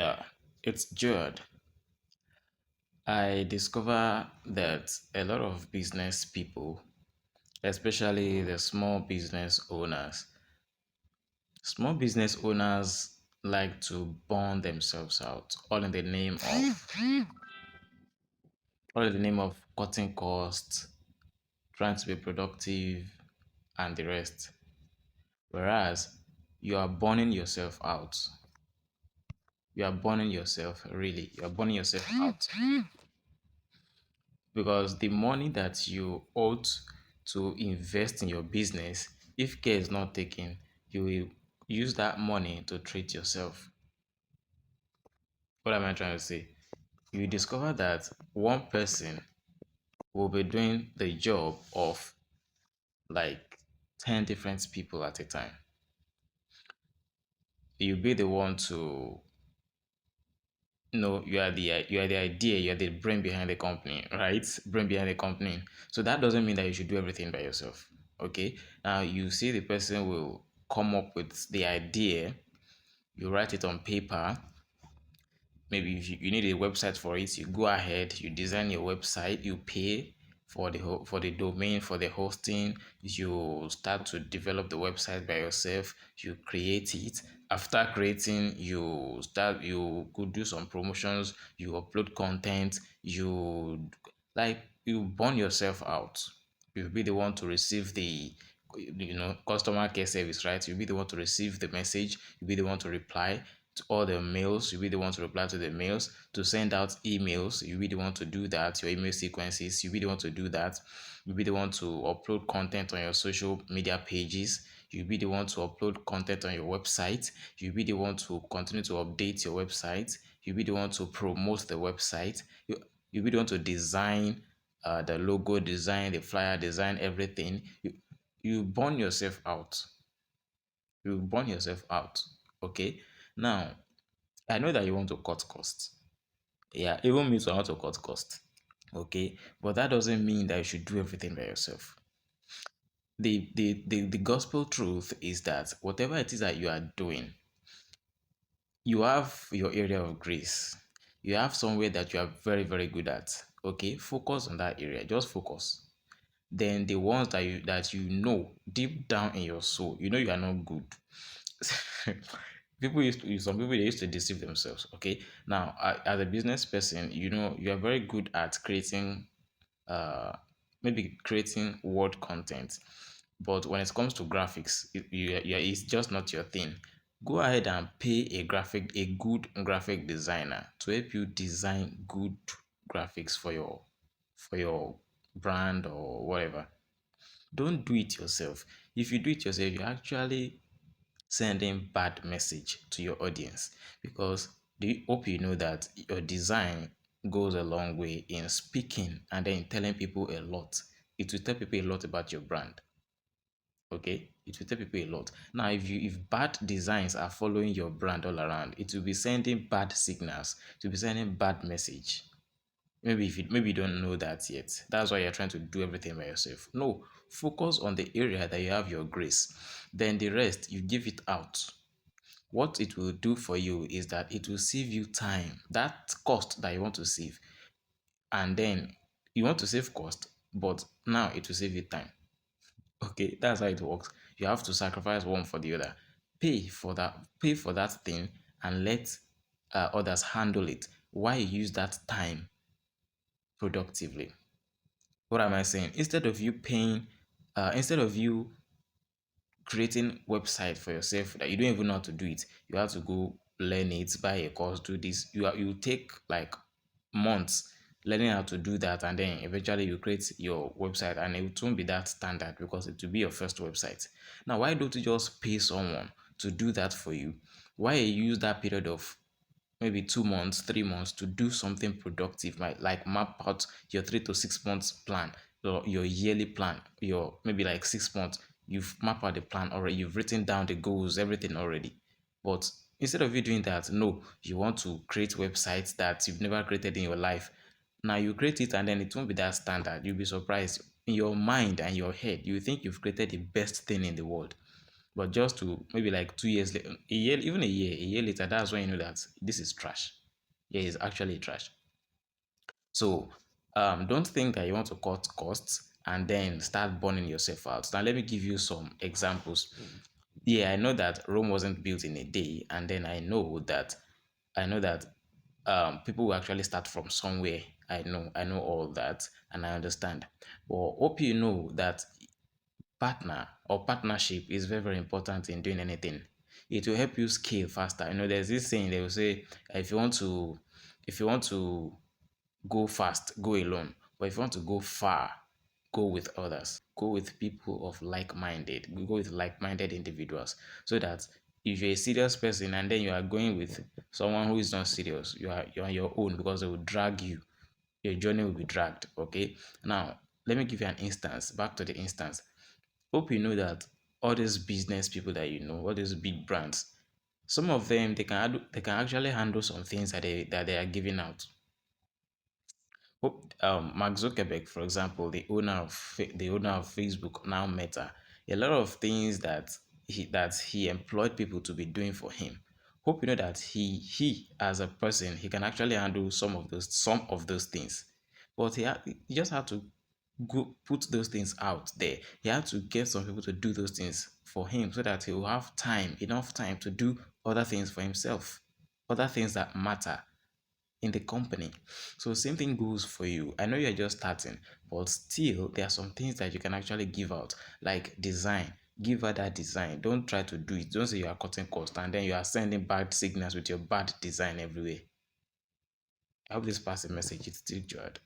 Yeah, it's JOAD. I discover that a lot of business people, especially the small business owners like to burn themselves out, all in the name of cutting costs, trying to be productive, and the rest. Whereas you are burning yourself out. You are burning yourself, really. You are burning yourself out because the money that you ought to invest in your business, if care is not taken, you will use that money to treat yourself. What am I trying to say? You discover that one person will be doing the job of like 10 different people at a time. You'll be the one to no, you are the idea, you are the brain behind the company, right? Brain behind the company. So that doesn't mean that you should do everything by yourself. Okay. Now you see the person will come up with the idea, you write it on paper. Maybe if you need a website for it, you go ahead, you design your website, you pay for for the domain, for the hosting, you start to develop the website by yourself, you create it. After creating, you could do some promotions, you upload content, you burn yourself out. You'll be the one to receive the customer care service, right? You'll be the one to receive the message, you'll be the one to reply to all the mails, you'll be the one to reply to the mails, to send out emails, you'll be the one to do that, your email sequences, you'll be the one to do that, you'll be the one to upload content on your social media pages, you'll be the one to upload content on your website, you'll be the one to continue to update your website, you'll be the one to promote the website, you'll be the one to design the logo, design the flyer, design everything. You burn yourself out. You burn yourself out. Okay. Now, I know that you want to cut costs. Yeah, even me too, I want to cut costs. Okay. But that doesn't mean that you should do everything by yourself. The gospel truth is that whatever it is that you are doing, you have your area of grace. You have somewhere that you are very, very good at. Okay. Focus on that area. Just focus. Then the ones that you know deep down in your soul, you know you are not good. Some people they used to deceive themselves. Okay, now as a business person, you know you are very good at creating uh maybe creating word content, but when it comes to graphics, it's just not your thing. Go ahead and pay a good graphic designer to help you design good graphics for your brand or whatever. Don't do it yourself. If you do it yourself, you're actually sending bad message to your audience because they hope you know that your design goes a long way in speaking and then telling people a lot. It will tell people a lot about your brand. Okay, it will tell people a lot. Now, if bad designs are following your brand all around, it will be sending bad signals. It will be sending bad message. Maybe you don't know that yet. That's why you're trying to do everything by yourself. No, focus on the area that you have your grace. Then the rest you give it out. What it will do for you is that it will save you time. That cost that you want to save, and then you want to save cost, but now it will save you time. Okay, that's how it works. You have to sacrifice one for the other. Pay for that thing, and let others handle it. Why you use that time productively? What am I saying? Instead of you creating website for yourself that you don't even know how to do it, you have to go learn it, buy a course, do this. You take like months learning how to do that, and then eventually you create your website, and it won't be that standard because it will be your first website. Now, why don't you just pay someone to do that for you? Why you use that period of maybe 2 months, 3 months to do something productive, like map out your 3 to 6 months plan, your yearly plan, your maybe like 6 months. You've mapped out the plan already, you've written down the goals, everything already. But instead of you doing that, no, you want to create websites that you've never created in your life. Now you create it and then it won't be that standard. You'll be surprised in your mind and your head. You think you've created the best thing in the world. But just to maybe like 2 years later, a year later, that's when you know that this is trash. Yeah, it's actually trash. So don't think that you want to cut costs and then start burning yourself out. Now, let me give you some examples. Yeah, I know that Rome wasn't built in a day, and then I know that people will actually start from somewhere. I know all that, and I understand. But hope you know that partner or partnership is very, very important in doing anything. It will help you scale faster. There's this saying they will say, if you want to, if you want to go fast, go alone. But if you want to go far, go with others. Go with people of like-minded. Go with like-minded individuals. So that if you're a serious person and then you are going with someone who is not serious, you're on your own because they will drag you. Your journey will be dragged. Okay. Now, let me give you an instance. Back to the instance. Hope you know that all these business people that you know, all these big brands, some of them they can actually handle some things that they are giving out. Mark Zuckerberg, for example, the owner of Facebook, now Meta, a lot of things that he employed people to be doing for him. Hope you know that he as a person he can actually handle some of those things, but he just had to go put those things out there. He had to get some people to do those things for him so that he will have enough time to do other things for himself, other things that matter in the company. So same thing goes for you. I know you're just starting, but still there are some things that you can actually give out, like design. Give her that design. Don't try to do it. Don't say you are cutting cost and then you are sending bad signals with your bad design everywhere. I hope this passes a message. It's still Joad.